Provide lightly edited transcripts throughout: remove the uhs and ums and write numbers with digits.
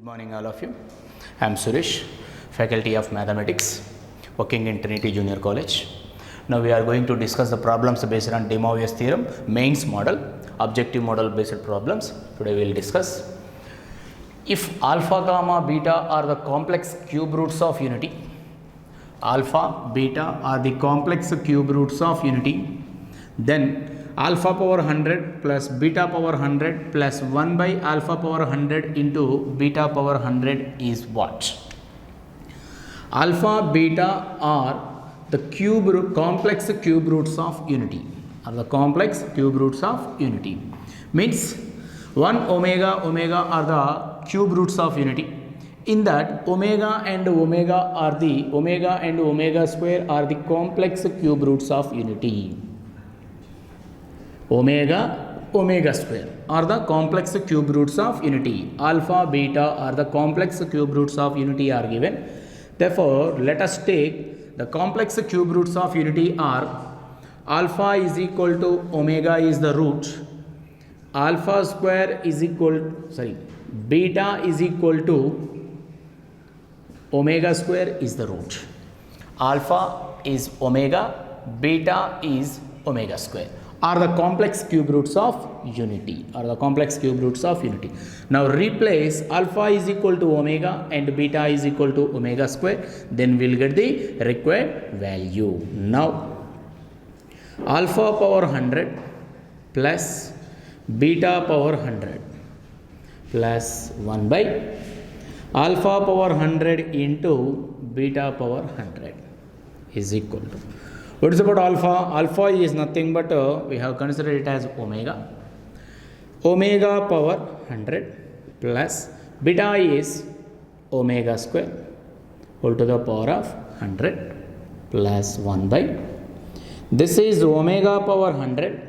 Good morning, all of you. I am Suresh, Faculty of Mathematics, working in Trinity Junior College. Now we are going to discuss the problems based on De Moivre's theorem, mains model, objective model based problems. Today we will discuss if alpha, gamma, beta are the complex cube roots of unity. Alpha, beta are the complex cube roots of unity. Then alpha power 100 plus beta power 100 plus 1 by alpha power 100 into beta power 100 is what? Alpha, beta are the complex cube roots of unity. Are the complex cube roots of unity. Means 1 omega are the cube roots of unity. In that omega and omega square are the complex cube roots of unity. Omega square are the complex cube roots of unity. Alpha, beta are the complex cube roots of unity are given. Therefore, let us take the complex cube roots of unity are alpha is equal to omega is the root. Alpha square is beta is equal to omega square is the root. Alpha is omega, beta is omega square. Are the complex cube roots of unity. Now replace alpha is equal to omega and beta is equal to omega square. Then we will get the required value. Now alpha power 100 plus beta power 100 plus 1 by alpha power 100 into beta power 100 is equal to. What is about alpha? Alpha is nothing but we have considered it as omega. Omega power 100 plus beta is omega square whole to the power of 100 plus 1 by. This is omega power 100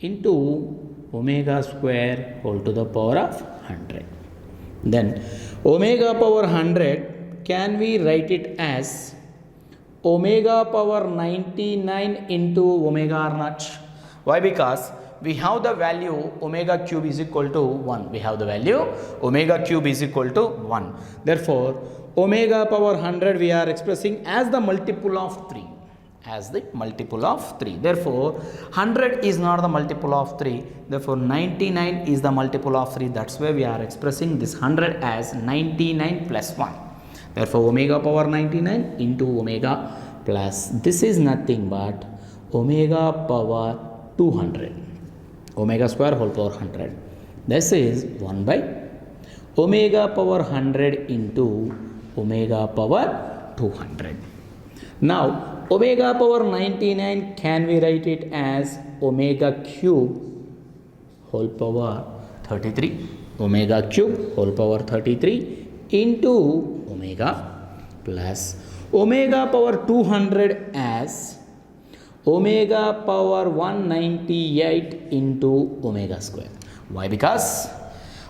into omega square whole to the power of 100. Then omega power 100 can we write it as omega power 99 into omega r naught. Why? Because we have the value omega cube is equal to 1. We have the value omega cube is equal to 1. Therefore, omega power 100 we are expressing as the multiple of 3. Therefore, 100 is not the multiple of 3. Therefore, 99 is the multiple of 3. That's why we are expressing this 100 as 99 plus 1. Therefore, omega power 99 into omega plus this is nothing but omega power 200. Omega square whole power 100. This is 1 by omega power 100 into omega power 200. Now, omega power 99 can we write it as omega cube whole power 33. Omega cube whole power 33 into omega plus omega power 200 as omega power 198 into omega square. Why? Because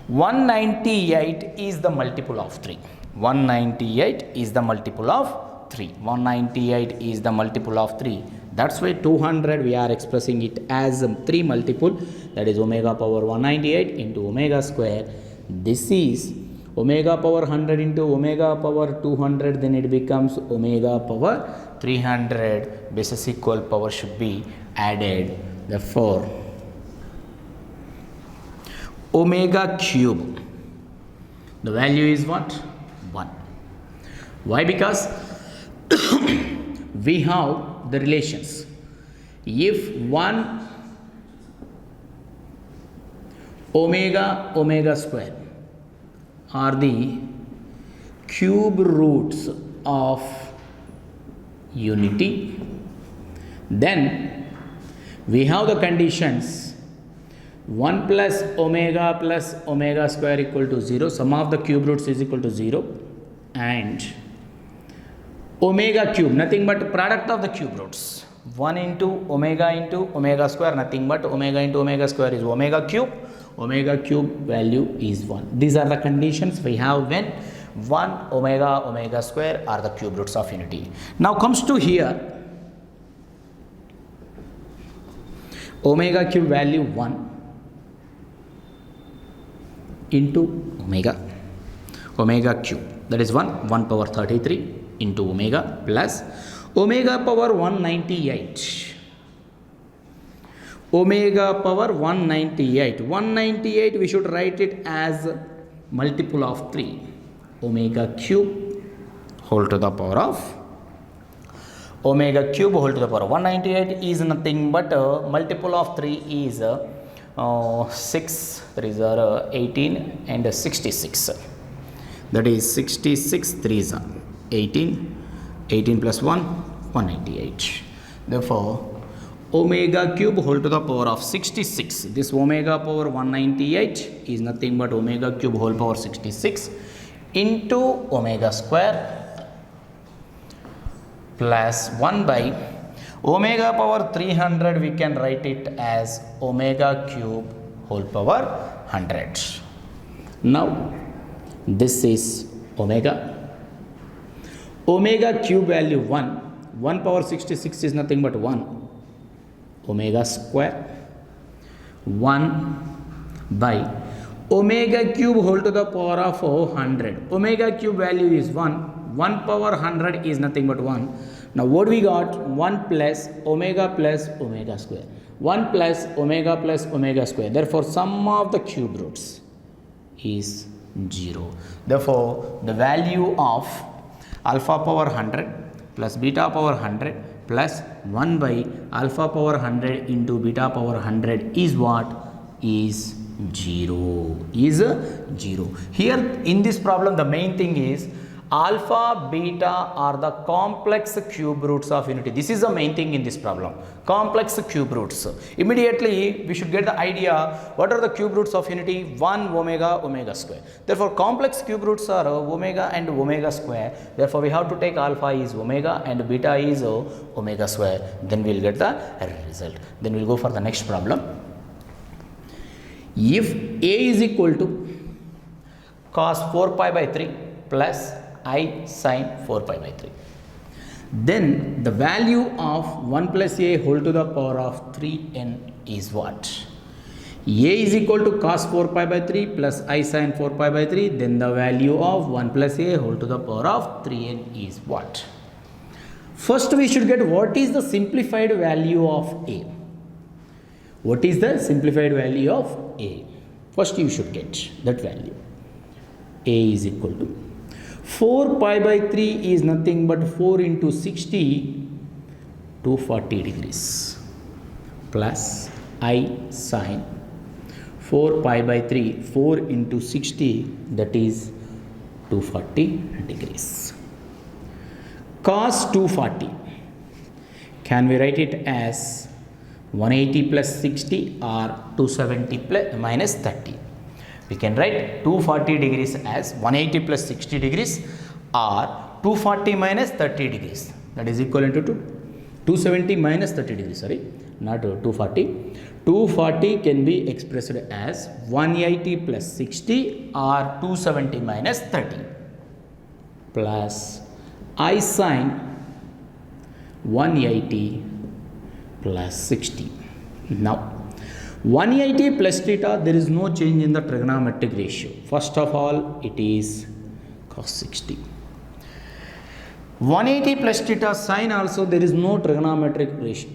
198 is the multiple of 3. 198 is the multiple of 3. 198 is the multiple of 3. That's why 200 we are expressing it as 3 multiple, that is omega power 198 into omega square. This is omega power 100 into omega power 200, then it becomes omega power 300. Basis equal power should be added. Therefore, omega cube, the value is what? 1. Why? Because we have the relations. If 1 omega square are the cube roots of unity, then we have the conditions 1 plus omega square equal to 0, sum of the cube roots is equal to 0, and omega cube nothing but product of the cube roots, 1 into omega square nothing but omega into omega square is omega cube value is 1. These are the conditions we have when 1 omega square are the cube roots of unity. Now comes to here, omega cube value 1 into omega. omega cube, that is 1 power 33 into omega plus omega power 198. Omega power 198. 198 we should write it as multiple of 3. Omega cube whole to the power of omega cube whole to the power of 198 is nothing but multiple of 3 is 6, 3s are 18 and 66. That is 66, 3s are 18, 18 plus 1, 198. Therefore, omega cube whole to the power of 66. This omega power 198 is nothing but omega cube whole power 66 into omega square plus 1 by omega power 300. We can write it as omega cube whole power 100. Now, this is omega. Omega cube value 1. 1 power 66 is nothing but 1. Omega square 1 by omega cube whole to the power of 100. Omega cube value is 1. 1 power 100 is nothing but 1. Now what we got? 1 plus omega square. 1 plus omega square. Therefore, sum of the cube roots is 0. Therefore, the value of alpha power 100 plus beta power 100 plus 1 by alpha power 100 into beta power 100 is what? Is 0. Is 0. Here in this problem, the main thing is alpha, beta are the complex cube roots of unity. This is the main thing in this problem. Complex cube roots. Immediately we should get the idea what are the cube roots of unity? 1 omega square. Therefore, complex cube roots are omega and omega square. Therefore, we have to take alpha is omega and beta is omega square. Then we will get the result. Then we will go for the next problem. If a is equal to cos 4 pi by 3 plus I sin 4 pi by 3, then the value of 1 plus a whole to the power of 3n is what? A is equal to cos 4 pi by 3 plus I sin 4 pi by 3, then the value of 1 plus a whole to the power of 3n is what? First we should get what is the simplified value of a. What is the simplified value of a? First you should get that value. A is equal to 4 pi by 3 is nothing but 4 into 60, 240 degrees plus I sin 4 pi by 3, 4 into 60, that is 240 degrees. Cos 240, can we write it as 180 plus 60 or 270 plus minus 30? We can write 240 degrees as 180 plus 60 degrees or 240 minus 30 degrees. That is equivalent to 270 minus 30 degrees, sorry, not 240. 240 can be expressed as 180 plus 60 or 270 minus 30 plus I sin 180 plus 60. Now, 180 plus theta, there is no change in the trigonometric ratio. First of all, it is cos 60. 180 plus theta sin also, there is no trigonometric ratio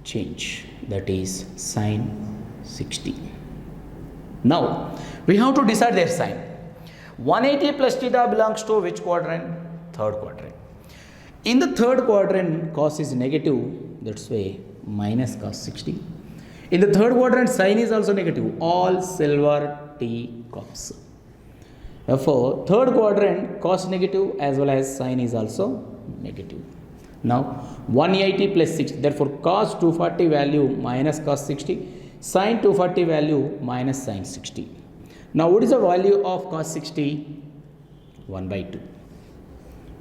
change. That is sin 60. Now, we have to decide their sign. 180 plus theta belongs to which quadrant? Third quadrant. In the third quadrant, cos is negative. That's why minus cos 60. In the third quadrant, sin is also negative. All silver teacups. Therefore, third quadrant, cos negative as well as sin is also negative. Now, 180 plus 60. Therefore, cos 240 value minus cos 60. Sin 240 value minus sin 60. Now, what is the value of cos 60? 1 by 2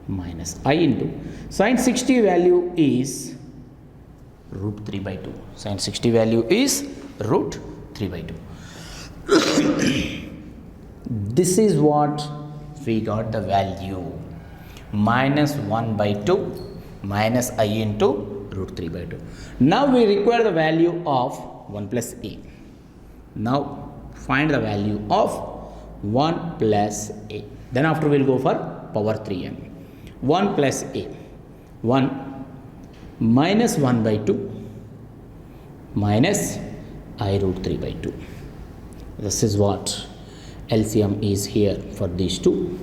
minus I into sin 60 value is root 3 by 2. Sin 60 value is root 3 by 2. This is what we got the value. Minus 1 by 2 minus I into root 3 by 2. Now we require the value of 1 plus a. Now find the value of 1 plus a. Then after we'll go for power 3n. 1 plus a. 1 minus 1 by 2 minus I root 3 by 2. This is what LCM is here for these two.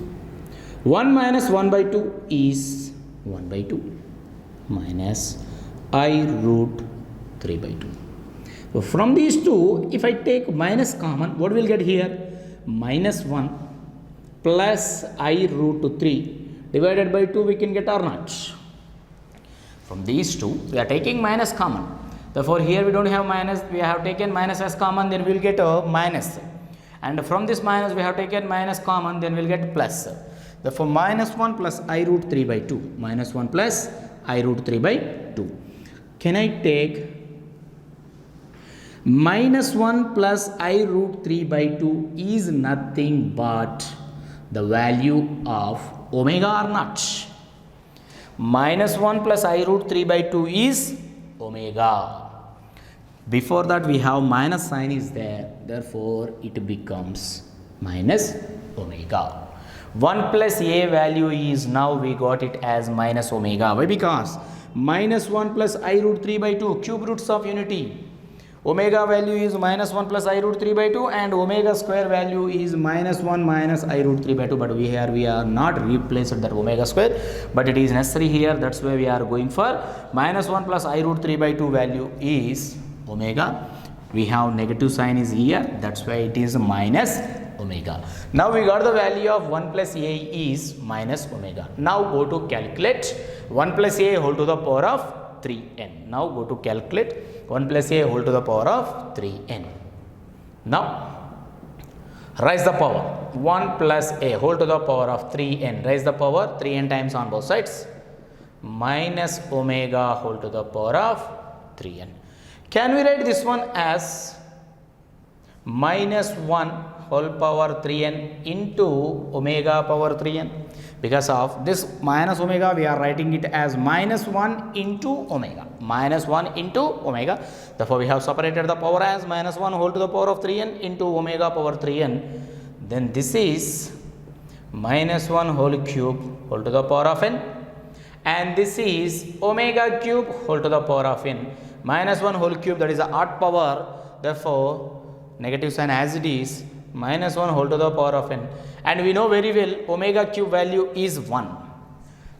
1 minus 1 by 2 is 1 by 2 minus I root 3 by 2. So from these two, if I take minus common, what we'll get here? Minus 1 plus I root 3 divided by 2, we can get R naught. From these two, we are taking minus common. Therefore, here we don't have minus, we have taken minus as common, then we will get a minus. And from this minus, we have taken minus common, then we will get plus. Therefore, minus 1 plus I root 3 by 2. Minus 1 plus I root 3 by 2. Can I take minus 1 plus I root 3 by 2 is nothing but the value of omega R naught. Minus 1 plus I root 3 by 2 is omega. Before that we have minus sign is there, therefore it becomes minus omega. 1 plus a value is, now we got it as minus omega. Why? Because minus 1 plus I root 3 by 2 cube roots of unity. Omega value is minus 1 plus I root 3 by 2 and omega square value is minus 1 minus I root 3 by 2. But we are not replaced that omega square, but it is necessary here. That's why we are going for minus 1 plus I root 3 by 2 value is omega. We have negative sign is here. That's why it is minus omega. Now we got the value of 1 plus a is minus omega. Now go to calculate 1 plus a whole to the power of 3n. Now go to calculate 1 plus a whole to the power of 3n. Now raise the power 1 plus a whole to the power of 3n. Raise the power 3n times on both sides. Minus omega whole to the power of 3n. Can we write this one as minus 1 whole power 3n into omega power 3n? Because of this minus omega, we are writing it as minus 1 into omega. Minus 1 into omega. Therefore, we have separated the power as minus 1 whole to the power of 3n into omega power 3n. Then this is minus 1 whole cube whole to the power of n. And this is omega cube whole to the power of n. Minus 1 whole cube, that is the odd power. Therefore, negative sign as it is, minus 1 whole to the power of n. And we know very well omega cube value is 1.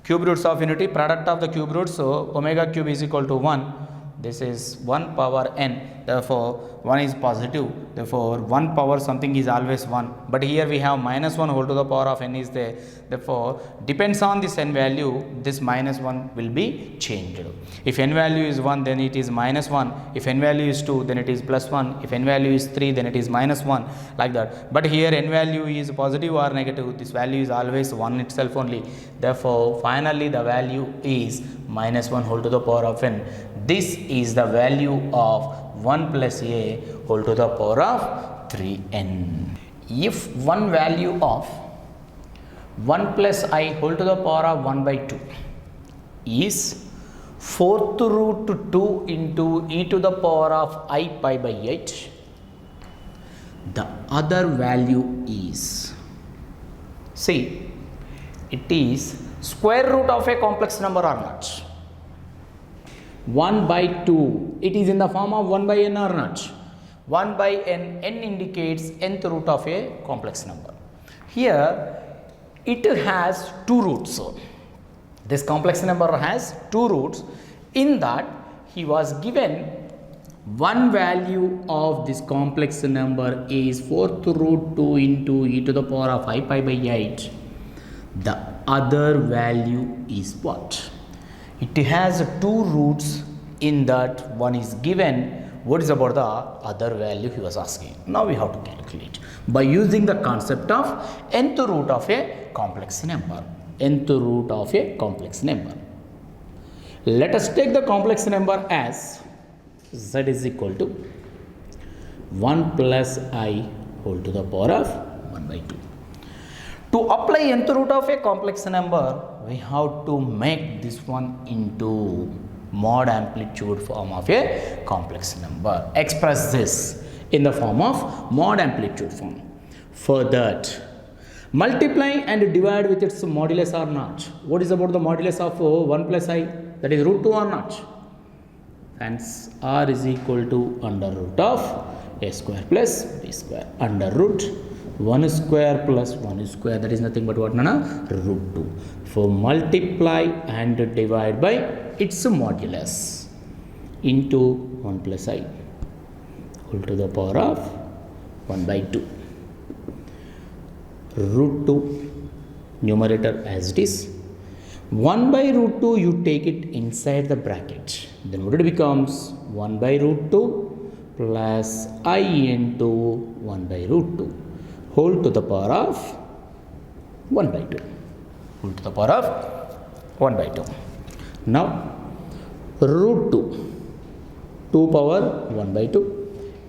Cube roots of unity, product of the cube roots, so omega cube is equal to 1. This is 1 power n. Therefore, 1 is positive. Therefore, 1 power something is always 1. But here we have minus 1 whole to the power of n is there. Therefore, depends on this n value, this minus 1 will be changed. If n value is 1, then it is minus 1. If n value is 2, then it is plus 1. If n value is 3, then it is minus 1. Like that. But here n value is positive or negative. This value is always 1 itself only. Therefore, finally the value is minus 1 whole to the power of n. This is the value of 1 plus a whole to the power of 3n. If one value of 1 plus I whole to the power of 1 by 2 is 4th root 2 into e to the power of I pi by 8, the other value is, see, it is square root of a complex number or not. 1 by 2, it is in the form of 1 by n or not. 1 by n, n indicates nth root of a complex number. Here, it has two roots. This complex number has two roots. In that, he was given one value of this complex number is 4th root 2 into e to the power of I pi by 8. The other value is what? It has two roots. In that, one is given. What is about the other value he was asking? Now we have to calculate by using the concept of nth root of a complex number. Nth root of a complex number. Let us take the complex number as z is equal to 1 plus I whole to the power of 1 by 2. To apply nth root of a complex number, we have to make this one into mod amplitude form of a complex number. Express this in the form of mod amplitude form. For that, multiply and divide with its modulus or not. What is about the modulus of 1 plus I? That is root 2 or not? Hence, R is equal to under root of a square plus b square. Under root 1 square plus 1 square. That is nothing but what, Nana? Root 2. For multiply and divide by its modulus into 1 plus I whole to the power of 1 by 2. Root 2 numerator as it is. 1 by root 2 you take it inside the bracket. Then what it becomes? 1 by root 2 plus I into 1 by root 2 whole to the power of 1 by 2. Whole to the power of 1 by 2. Now root 2. 2 power 1 by 2.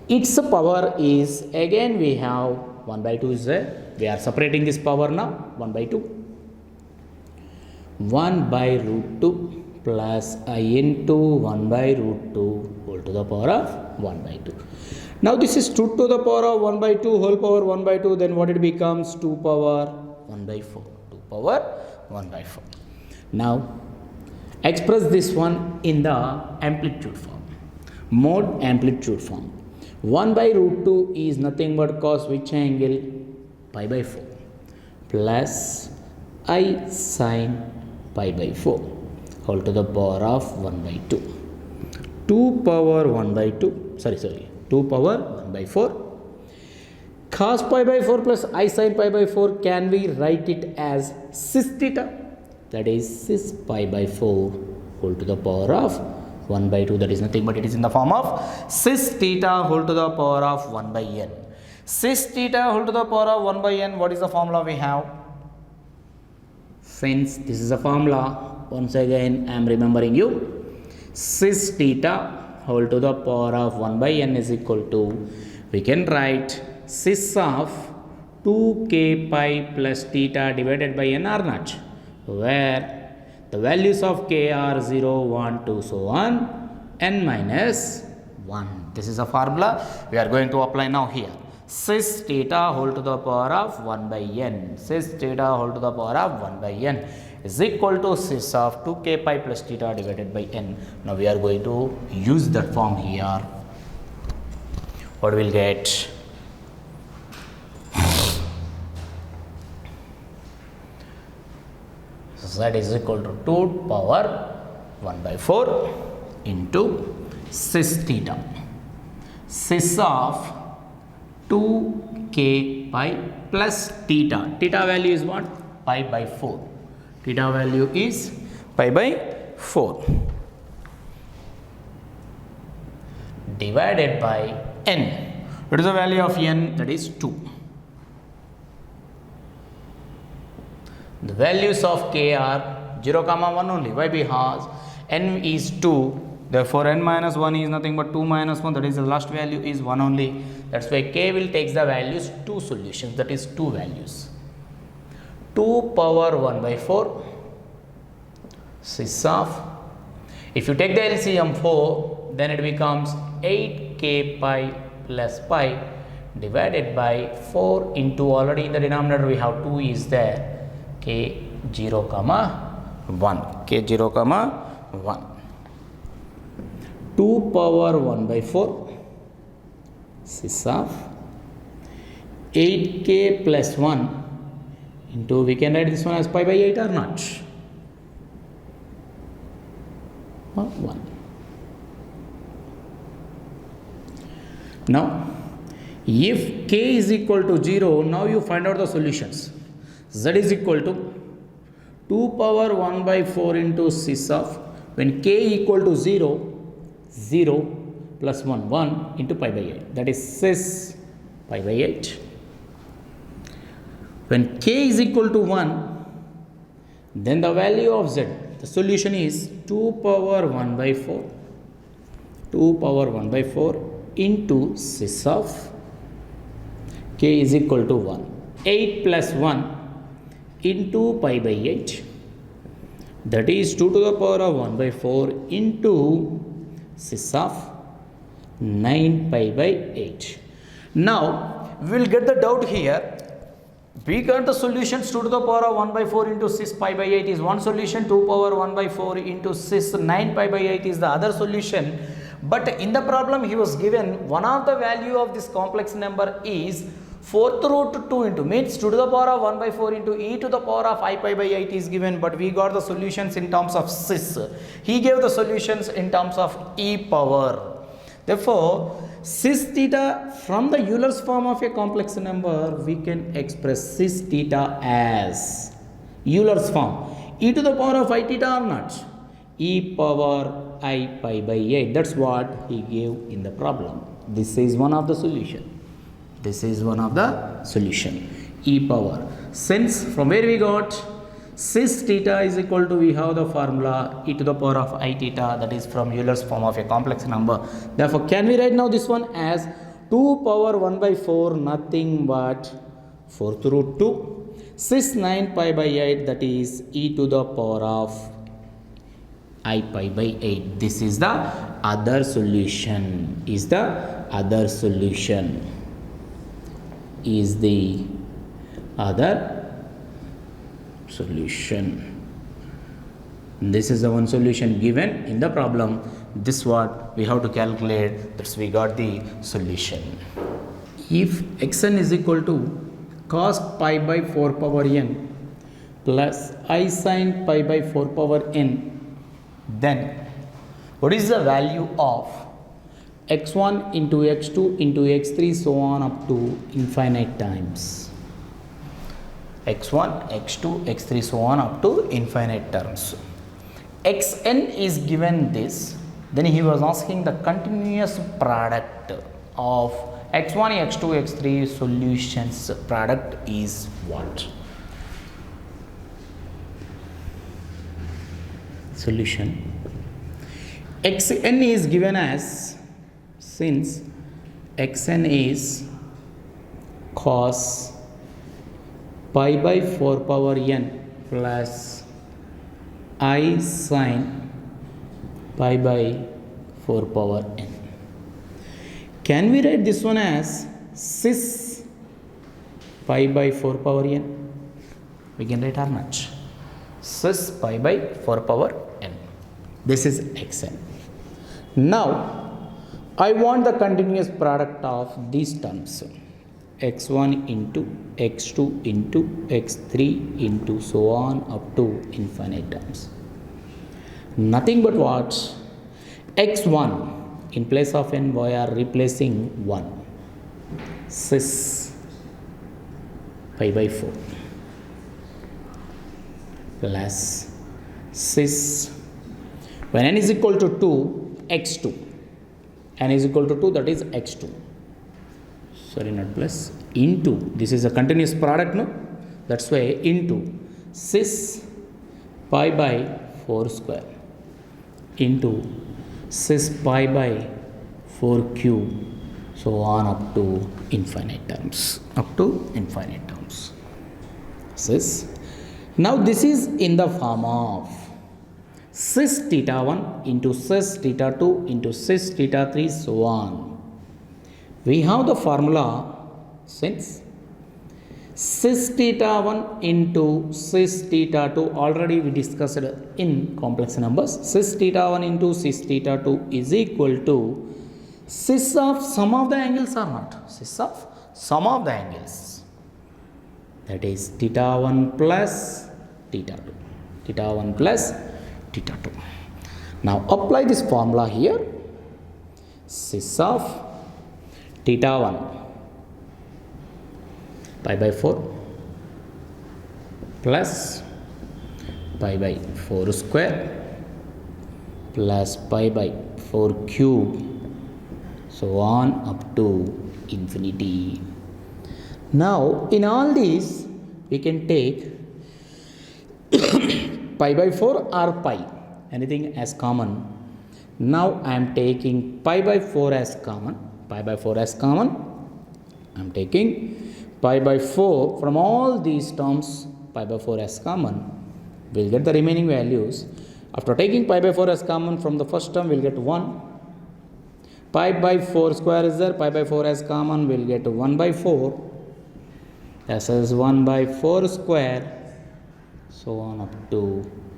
Its power is, again we have 1 by 2 is there. We are separating this power now. 1 by 2. 1 by root 2 plus I into 1 by root 2 whole to the power of 1 by 2. Now this is 2 to the power of 1 by 2 whole power 1 by 2. Then what it becomes? 2 power 1 by 4. 2 power 1 by 4. Now express this one in the amplitude form. Mode amplitude form. 1 by root 2 is nothing but cos which angle? Pi by 4 plus I sin pi by 4 whole to the power of 1 by 2. 2 power 1 by 2. 2 power 1 by 4. Cos pi by 4 plus I sin pi by 4, can we write it as cis theta? That is cis pi by 4 whole to the power of 1 by 2. That is nothing but it is in the form of cis theta whole to the power of 1 by n. Cis theta whole to the power of 1 by n. What is the formula we have? Since this is a formula, once again I am remembering you. Cis theta whole to the power of 1 by n is equal to, we can write cis of 2k pi plus theta divided by n r naught, where the values of k are 0, 1, 2, so on, n minus 1. This is a formula we are going to apply now here. Cis theta whole to the power of 1 by n. Cis theta whole to the power of 1 by n is equal to cis of 2k pi plus theta divided by n. Now we are going to use that form here. What we'll get? Z is equal to 2 power 1 by 4 into cis theta. Cis of 2k pi plus theta. Theta value is what? Pi by 4. Theta value is pi by 4. Divided by n. What is the value of n? That is 2. The values of k are 0, 1 only. Why? Because n is 2. Therefore, n minus 1 is nothing but 2 minus 1. That is the last value is 1 only. That's why k will take the values 2 solutions. That is 2 values. 2 power 1 by 4 cis of, if you take the LCM 4, then it becomes 8k pi plus pi divided by 4 into, already in the denominator we have 2 is there, k 0, 1. K 0, 1. 2 power 1 by 4 cis of 8k plus 1 into, we can write this one as pi by 8 or not? 1. Now, if k is equal to 0, now you find out the solutions. Z is equal to 2 power 1 by 4 into cis of, when k equal to 0, 0 plus 1, 1 into pi by 8. That is cis pi by 8. When k is equal to 1, then the value of z, the solution is 2 power 1 by 4. 2 power 1 by 4 into cis of k is equal to 1. 8 plus 1 into pi by 8. That is 2 to the power of 1 by 4 into cis of 9 pi by 8. Now we will get the doubt here. We got the solutions 2 to the power of 1 by 4 into 6 pi by 8 is one solution, 2 power 1 by 4 into 6 9 pi by 8 is the other solution. But in the problem he was given one of the value of this complex number is 4th root 2 into, means 2 to the power of 1 by 4 into e to the power of I pi by 8 is given, but we got the solutions in terms of 6. He gave the solutions in terms of e power. Therefore, cis theta from the Euler's form of a complex number, we can express cis theta as Euler's form. E to the power of I theta or not? E power I pi by 8. That's what he gave in the problem. This is one of the solution. This is one of the solution. E power. Since from where we got cis theta is equal to, we have the formula e to the power of I theta, that is from Euler's form of a complex number. Therefore, can we write now this one as 2 power 1 by 4, nothing but 4th root 2, cis 9 pi by 8, that is e to the power of I pi by 8. This is the other solution. Is the other solution. Is the other solution. This is the one solution given in the problem. This what we have to calculate. That's we got the solution. If xn is equal to cos pi by 4 power n plus I sin pi by 4 power n, then what is the value of x1 into x2 into x3 so on up to infinite times? x1, x2, x3 so on up to infinite terms. Xn is given this, then he was asking the continuous product of x1, x2, x3 solutions product is what? Solution. Xn is given as, since xn is cos pi by 4 power n plus I sin pi by 4 power n. Can we write this one as cis pi by 4 power n? We can write how much? Cis pi by 4 power n. This is xn. Now, I want the continuous product of these terms. x1 into x2 into x3 into so on up to infinite terms. Nothing but what? x1 in place of n we are replacing 1. Cis pi by 4 plus cis when n is equal to 2 x2, n is equal to 2, that is x2, sorry not plus, into, this is a continuous product, no, that's why into cis pi by 4 square into cis pi by 4 cube so on up to infinite terms, cis. Now this is in the form of cis theta 1 into cis theta 2 into cis theta 3 so on. We have the formula, since cis theta 1 into cis theta 2 already we discussed in complex numbers. Cis theta 1 into cis theta 2 is equal to cis of sum of the angles or not? Cis of sum of the angles, that is theta 1 plus theta 2, theta 1 plus theta 2. Now apply this formula here. Cis of theta 1 pi by 4 plus pi by 4 square plus pi by 4 cube so on up to infinity. Now in all these we can take pi by 4 or pi, anything as common. Now I am taking pi by 4 as common. I am taking pi by 4 from all these terms, pi by 4 as common. We will get the remaining values. After taking pi by 4 as common from the first term, we will get 1. Pi by 4 square is there, pi by 4 as common, we will get 1 by 4. s is 1 by 4 square, so on up to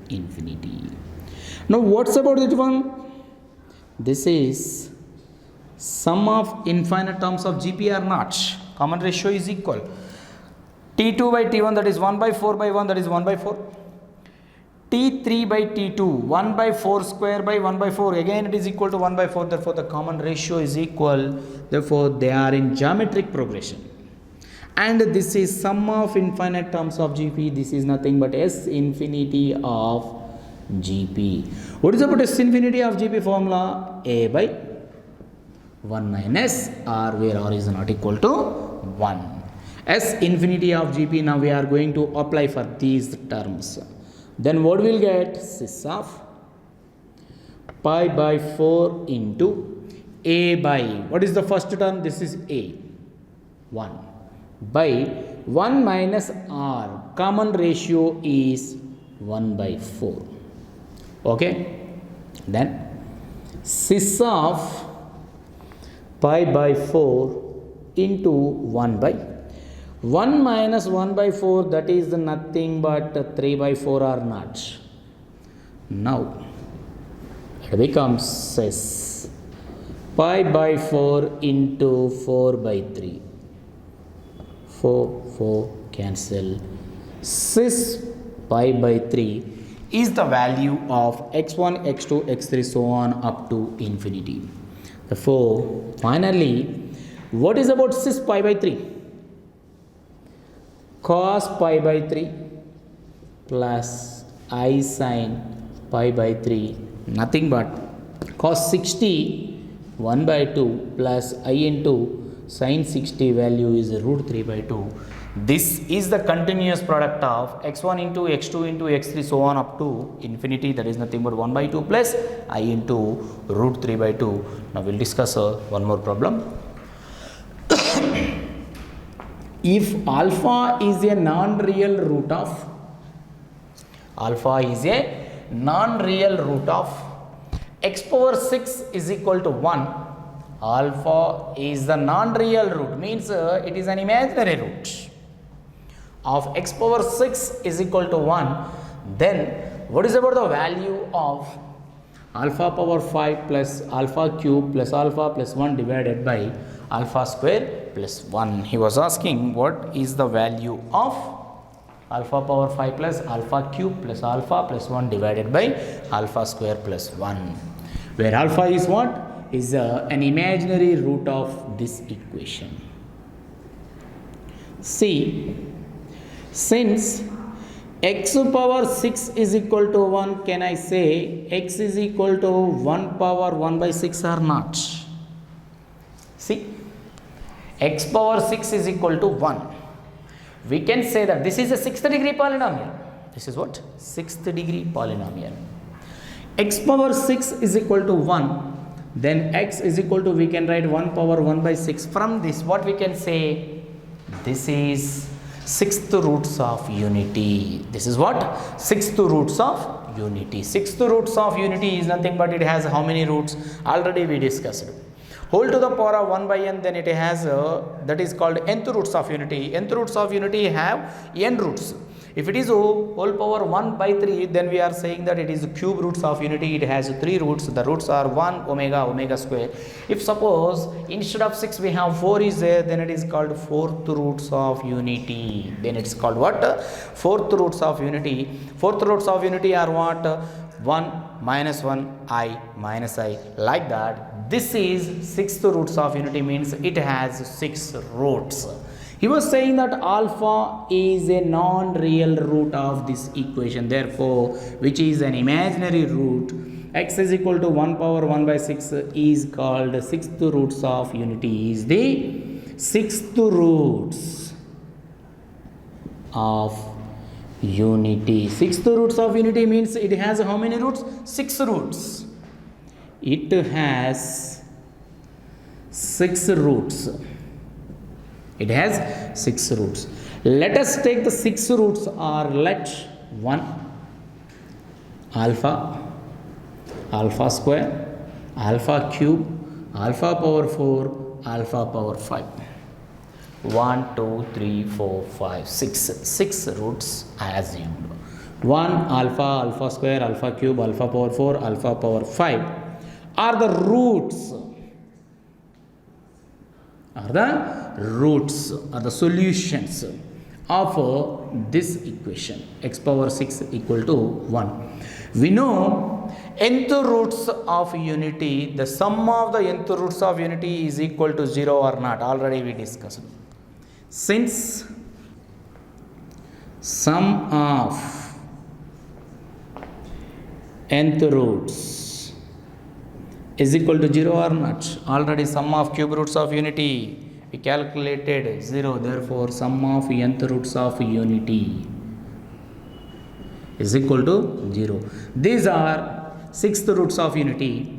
infinity. Now what's about that one? This is sum of infinite terms of GP or not. Common ratio is equal. T2 by T1, that is 1 by 4 by 1, that is 1 by 4. T3 by T2, 1 by 4 square by 1 by 4, again it is equal to 1 by 4, therefore the common ratio is equal, therefore they are in geometric progression. And this is sum of infinite terms of GP, this is nothing but S infinity of GP. What is about S infinity of GP formula? A by 1 minus R, where R is not equal to 1. S infinity of GP, now we are going to apply for these terms. Then what we'll get? Cis of pi by 4 into A by, what is the first term? This is A, 1 by 1 minus R, common ratio is 1 by 4. Okay, then cis of pi by 4 into 1 by 1 minus 1 by 4, that is nothing but 3 by 4 or not. Now it becomes cis pi by 4 into 4 by 3. 4 cancel. Cis pi by 3 is the value of x1, x2, x3, so on up to infinity. Therefore, finally, what is about cis pi by 3? Cos pi by 3 plus I sin pi by 3, nothing but cos 60 1 by 2 plus I into sin 60, value is root 3 by 2. This is the continuous product of x1 into x2 into x3, so on up to infinity, that is nothing but 1 by 2 plus I into root 3 by 2. Now we'll discuss one more problem. If alpha is a non-real root of x power 6 is equal to 1, alpha is the non-real root, means it is an imaginary root of x power 6 is equal to 1, then what is about the value of alpha power 5 plus alpha cube plus alpha plus 1 divided by alpha square plus 1. He was asking what is the value of alpha power 5 plus alpha cube plus alpha plus 1 divided by alpha square plus 1, where alpha is what? Is an imaginary root of this equation. See, since x power 6 is equal to 1, can I say x is equal to 1 power 1 by 6 or not? See, x power 6 is equal to 1. We can say that this is a 6th degree polynomial. This is what? 6th degree polynomial. X power 6 is equal to 1. Then x is equal to, we can write 1 power 1 by 6. From this, what we can say? This is 6th roots of unity. This is what? 6th roots of unity. 6th roots of unity is nothing but it has how many roots? Already we discussed. Whole to the power of 1 by n, then it has that is called nth roots of unity. Nth roots of unity have n roots. If it is whole power 1 by 3, then we are saying that it is cube roots of unity. It has 3 roots. The roots are 1 omega square. If suppose instead of 6 we have 4 is there, then it is called 4th roots of unity. Then it's called what? 4th roots of unity. 4th roots of unity are what? 1 minus 1 I minus I, like that. This is 6th roots of unity, means it has 6 roots. He was saying that alpha is a non-real root of this equation, therefore which is an imaginary root. X is equal to 1 power 1 by 6 is called 6th roots of unity, is the 6th roots of unity. 6th roots of unity means it has how many roots? 6 roots. It has 6 roots. It has 6 roots. Let us take the 6 roots, or let 1 alpha, alpha square, alpha cube, alpha power 4, alpha power 5. 1, 2, 3, 4, 5, 6. 6 roots assumed. 1 alpha, alpha square, alpha cube, alpha power 4, alpha power 5 are the roots. Are the solutions of this equation. X power 6 equal to 1. We know nth roots of unity, the sum of the nth roots of unity is equal to 0 or not. Already we discussed. Since sum of nth roots is equal to 0 or not, already sum of cube roots of unity we calculated 0, therefore sum of nth roots of unity is equal to 0. These are sixth roots of unity,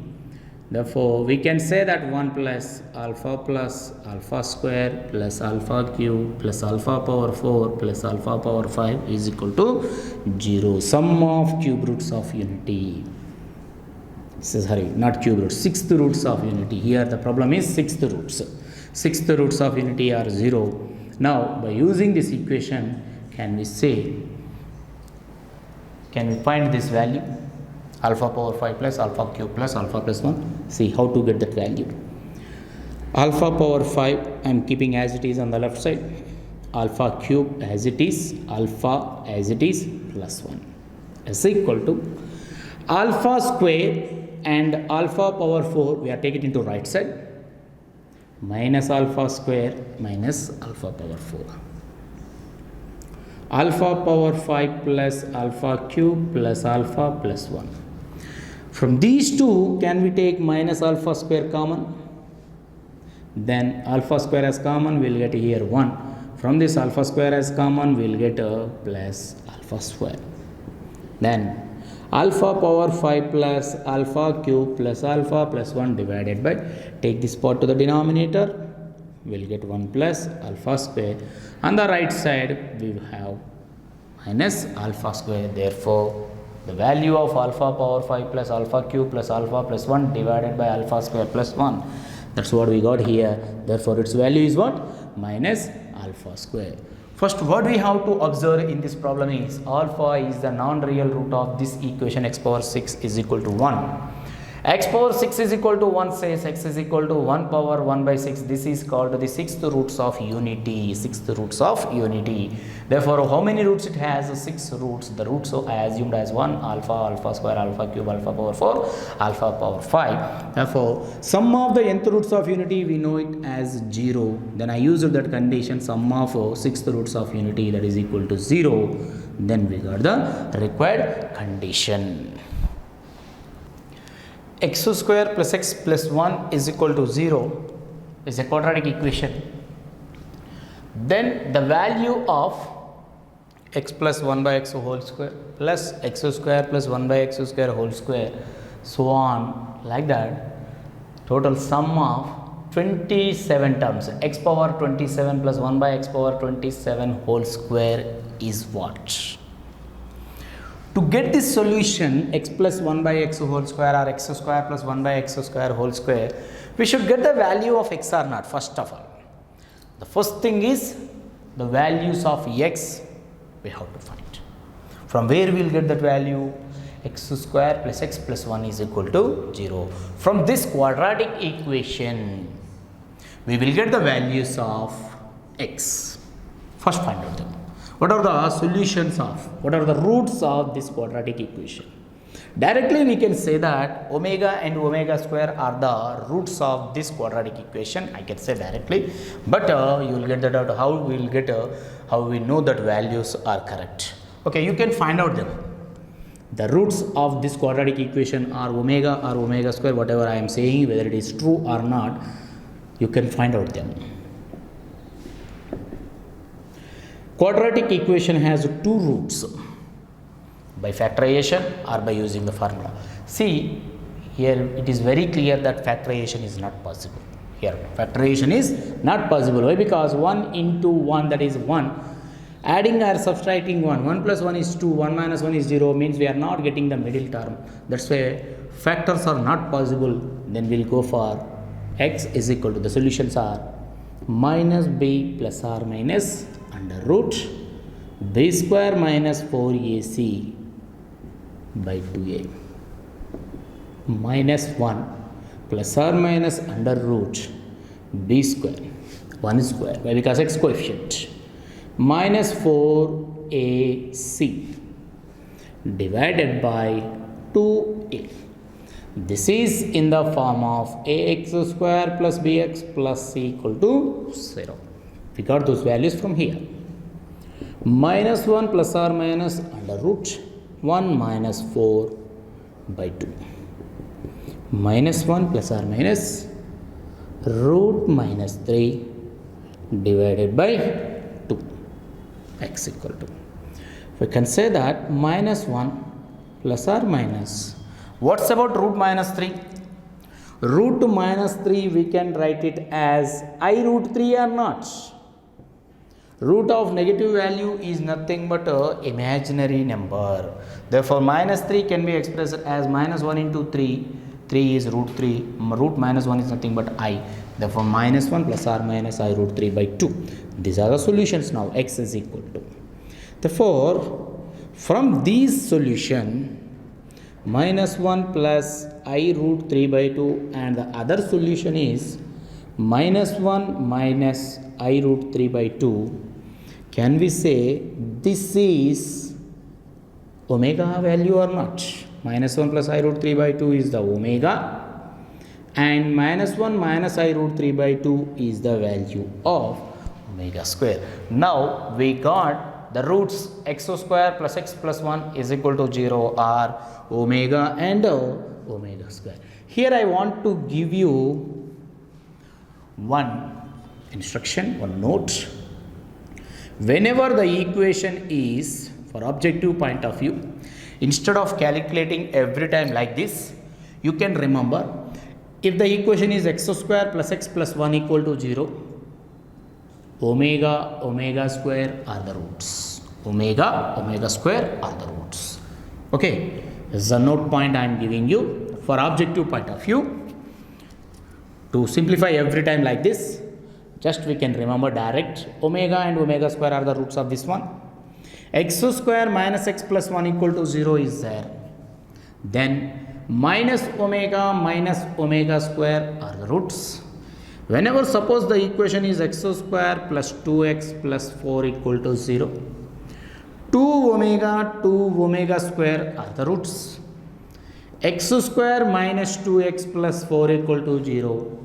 therefore we can say that 1 plus alpha square plus alpha cube plus alpha power 4 plus alpha power 5 is equal to 0. Sum of cube roots of unity, sorry, not cube roots, sixth roots of unity. Here the problem is sixth roots. Sixth roots of unity are 0. Now by using this equation, can we find this value? Alpha power 5 plus alpha cube plus alpha plus 1. See how to get that value. Alpha power 5 I am keeping as it is on the left side. Alpha cube as it is, alpha as it is plus 1 is equal to alpha square and alpha power 4 we are taking it into right side minus alpha square minus alpha power 4. Alpha power 5 plus alpha cube plus alpha plus 1. From these two, can we take minus alpha square common? Then alpha square as common, we will get here 1. From this alpha square as common, we will get a plus alpha square. Then alpha power 5 plus alpha cube plus alpha plus 1 divided by, take this part to the denominator, we will get 1 plus alpha square. On the right side, we have minus alpha square. Therefore, the value of alpha power 5 plus alpha cube plus alpha plus 1 divided by alpha square plus 1. That's what we got here. Therefore, its value is what? Minus alpha square. First, what we have to observe in this problem is alpha is the non-real root of this equation x power 6 is equal to 1. X power 6 is equal to 1 says x is equal to 1 power 1 by 6. This is called the sixth roots of unity. Sixth roots of unity. Therefore, how many roots it has? 6 roots. The roots are assumed as 1 alpha, alpha square, alpha cube, alpha power 4, alpha power 5. Therefore, sum of the nth roots of unity we know it as 0. Then I used that condition, sum of sixth roots of unity, that is equal to 0. Then we got the required condition. X square plus x plus 1 is equal to 0 is a quadratic equation. Then the value of x plus 1 by x whole square plus x square plus 1 by x square whole square, so on like that, total sum of 27 terms, x power 27 plus 1 by x power 27 whole square is what? To get this solution x plus 1 by x whole square or x square plus 1 by x square whole square, we should get the value of x or not first of all. The first thing is the values of x we have to find. From where we will get that value? X square plus x plus 1 is equal to 0. From this quadratic equation, we will get the values of x. First find out them. What are the solutions of, what are the roots of this quadratic equation? Directly we can say that omega and omega square are the roots of this quadratic equation. I can say directly, but you will get that out. How we will get, how we know that values are correct. Okay, you can find out them. The roots of this quadratic equation are omega or omega square, whatever I am saying, whether it is true or not, you can find out them. Quadratic equation has two roots, by factorization or by using the formula. See, here it is very clear that factorization is not possible. Here factorization is not possible. Why? Because 1 into 1, that is 1. Adding or subtracting 1, 1 plus 1 is 2, 1 minus 1 is 0, means we are not getting the middle term. That's why factors are not possible. Then we will go for x is equal to, the solutions are minus b plus or minus under root b square minus 4ac by 2a minus 1 plus or minus under root b square 1 square, why? Because x coefficient, minus 4ac divided by 2a. This is in the form of ax square plus bx plus c equal to 0. We got those values from here. Minus 1 plus or minus under root 1 minus 4 by 2. Minus 1 plus or minus root minus 3 divided by 2, x equal to. We can say that minus 1 plus or minus. What's about root minus 3? Root minus 3 we can write it as I root 3 or not. Root of negative value is nothing but a imaginary number. Therefore minus 3 can be expressed as minus 1 into 3. 3 is root 3. Root minus 1 is nothing but I. Therefore minus 1 plus or minus I root 3 by 2. These are the solutions now. X is equal to. Therefore from these solution, minus 1 plus I root 3 by 2 and the other solution is minus 1 minus I root 3 by 2. Can we say this is omega value or not? Minus 1 plus I root 3 by 2 is the omega and minus 1 minus I root 3 by 2 is the value of omega square. Now we got the roots x square plus x plus 1 is equal to 0 are omega and omega square. Here I want to give you one instruction, one note. Whenever the equation is for objective point of view, instead of calculating every time like this, you can remember if the equation is x square plus x plus 1 equal to 0, omega square are the roots. Omega square are the roots. Okay, this is a note point I am giving you for objective point of view. To simplify every time like this, just we can remember direct omega and omega square are the roots of this one. X square minus x plus 1 equal to 0 is there. Then minus omega square are the roots. Whenever suppose the equation is x square plus 2x plus 4 equal to 0, 2 omega square are the roots. X square minus 2x plus 4 equal to 0,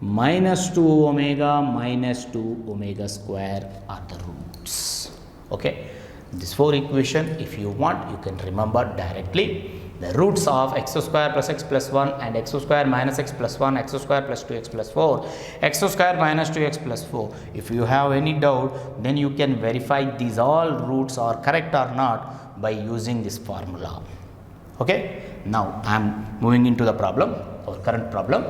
minus 2 omega square are the roots. Okay, this 4 equation, if you want, you can remember directly. The roots of x square plus x plus 1 and x square minus x plus 1, x square plus 2x plus 4, x square minus 2x plus 4. If you have any doubt, then you can verify these all roots are correct or not by using this formula. Okay, now I am moving into the problem, our current problem.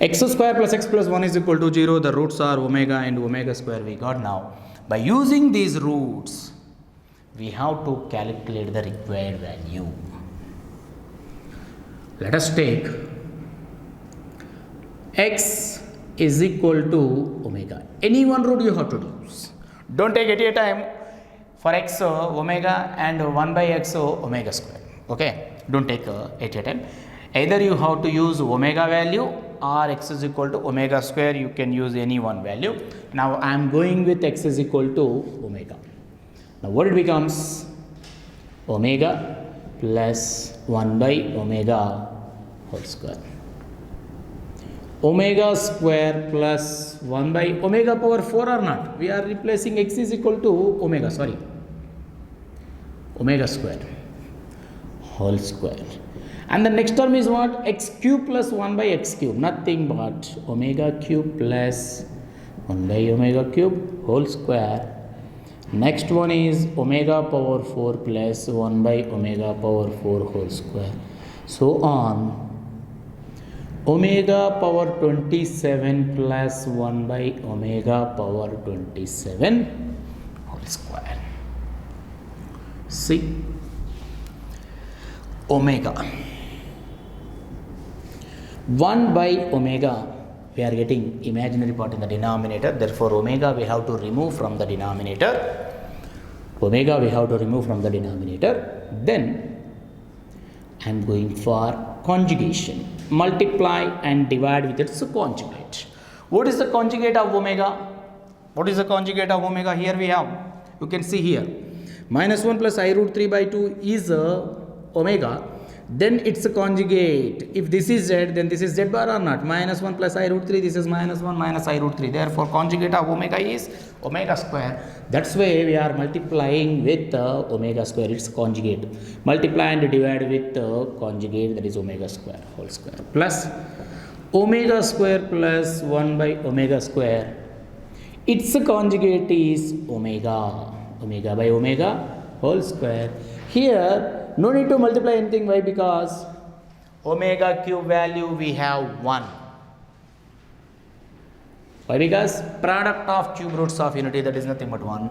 X square plus x plus 1 is equal to 0. The roots are omega and omega square we got now. By using these roots, we have to calculate the required value. Let us take x is equal to omega. Any one root you have to use. Don't take at a time for x omega and 1 by x omega square. Okay, don't take at a time. Either you have to use omega value or x is equal to omega square. You can use any one value. Now I am going with x is equal to omega. Now what it becomes? Omega plus 1 by omega whole square. Omega square plus 1 by omega power 4 or not? We are replacing x is equal to omega square whole square. And the next term is what? X cube plus 1 by x cube. Nothing but omega cube plus 1 by omega cube whole square. Next one is omega power 4 plus 1 by omega power 4 whole square. So on. Omega power 27 plus 1 by omega power 27 whole square. See? Omega. 1 by omega we are getting imaginary part in the denominator. Therefore, omega we have to remove from the denominator. Omega we have to remove from the denominator. Then I am going for conjugation. Multiply and divide with its conjugate. What is the conjugate of omega? What is the conjugate of omega? Here we have, you can see here, minus 1 plus I root 3 by 2 is omega. Then its a conjugate. If this is z, then this is z bar or not? Minus 1 plus I root 3, this is minus 1 minus I root 3. Therefore, conjugate of omega is omega square. That's why we are multiplying with omega square, its conjugate. Multiply and divide with conjugate, that is omega square whole square. Plus omega square plus 1 by omega square. Its conjugate is omega. Omega by omega whole square. Here, no need to multiply anything. Why? Because omega cube value we have 1. Why? Because product of cube roots of unity, that is nothing but 1,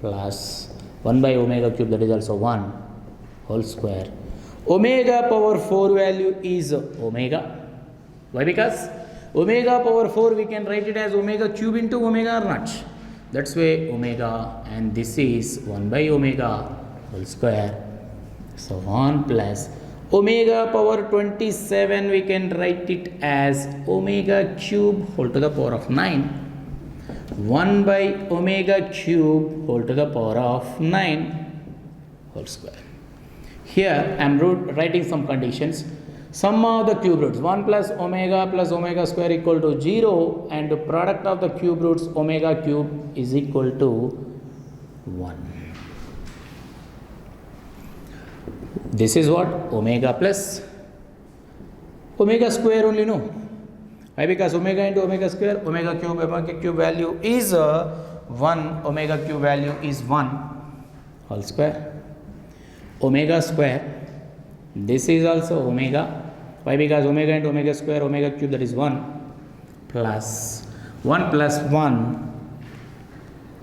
plus 1 by omega cube, that is also 1 whole square. Omega power 4 value is omega. Why? Because omega power 4 we can write it as omega cube into omega or not. That's why omega, and this is 1 by omega whole square. So 1 plus omega power 27 we can write it as omega cube whole to the power of 9. 1 by omega cube whole to the power of 9 whole square. Here I am writing some conditions. Sum of the cube roots 1 plus omega square equal to 0, and the product of the cube roots omega cube is equal to 1. This is what? Omega plus omega square only, no? Why? Because omega into omega square, omega cube value is 1, omega cube value is 1 whole square. Omega square, this is also omega. Why? Because omega into omega square, omega cube, that is 1 plus 1 plus 1,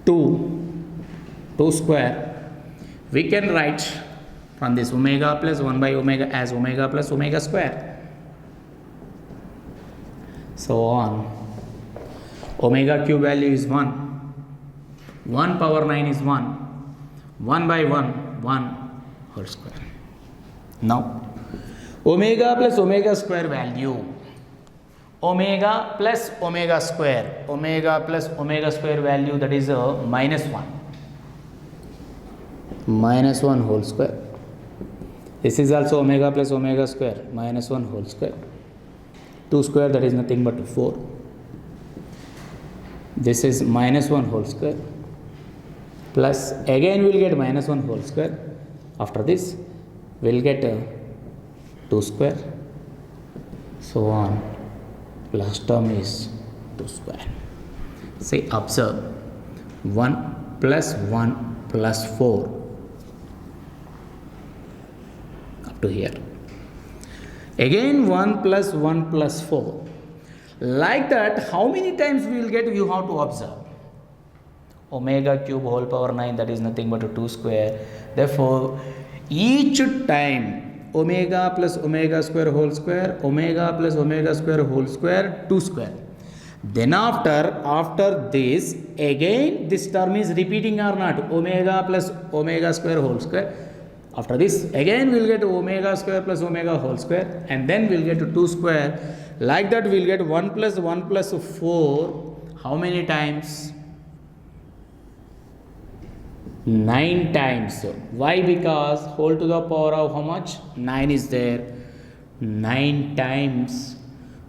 2 square. We can write from this omega plus 1 by omega as omega plus omega square. So on. Omega cube value is 1. 1 power 9 is 1. 1 by 1 whole square. Now, omega plus omega square value. Omega plus omega square. Omega plus omega square value, that is minus 1. Minus 1 whole square. This is also omega plus omega square, minus 1 whole square. 2 square, that is nothing but 4. This is minus 1 whole square. Plus, again we will get minus 1 whole square. After this, we will get 2 square. So on. Last term is 2 square. Say, observe. 1 plus 1 plus 4. To here. Again 1 plus 1 plus 4. Like that, how many times we will get? You have to observe. Omega cube whole power 9, that is nothing but 2 square. Therefore, each time omega plus omega square whole square, omega plus omega square whole square, 2 square. Then after this, again this term is repeating or not? Omega plus omega square whole square. After this, again we will get omega square plus omega whole square, and then we will get 2 square. Like that, we will get 1 plus 4. How many times? 9 times. Why? Because whole to the power of how much? 9 is there. 9 times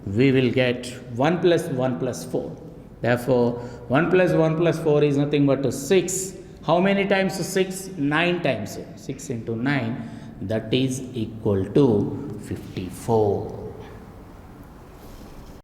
we will get 1 plus 4. Therefore, 1 plus 4 is nothing but 6. How many times 6? 9 times. 6 into 9, that is equal to 54.